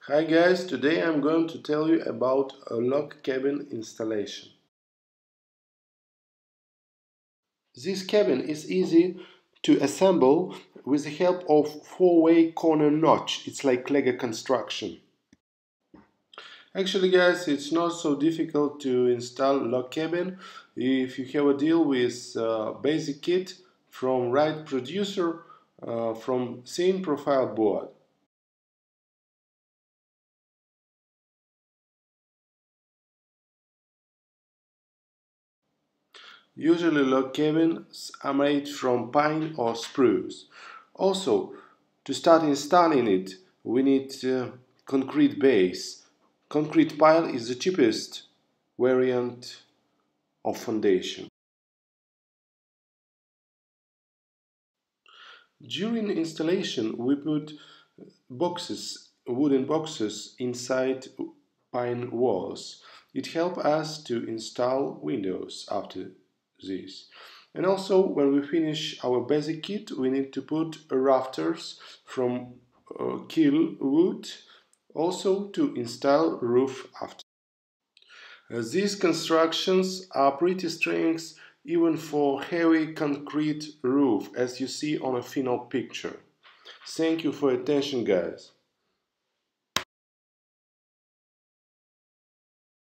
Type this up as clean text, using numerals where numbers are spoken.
Hi guys, today I'm going to tell you about a log cabin installation. This cabin is easy to assemble with the help of four-way corner notch. It's like Lego construction. Actually guys, it's not so difficult to install log cabin if you have a deal with basic kit from right producer from thin profile board. Usually log cabins are made from pine or spruce. Also, to start installing it, we need concrete base. Concrete pile is the cheapest variant of foundation. During installation, we put wooden boxes inside pine walls. It helps us to install windows after this. And also, when we finish our basic kit, we need to put rafters from keel wood, also to install roof after. These constructions are pretty strength even for heavy concrete roof, as you see on a final picture. Thank you for your attention, guys.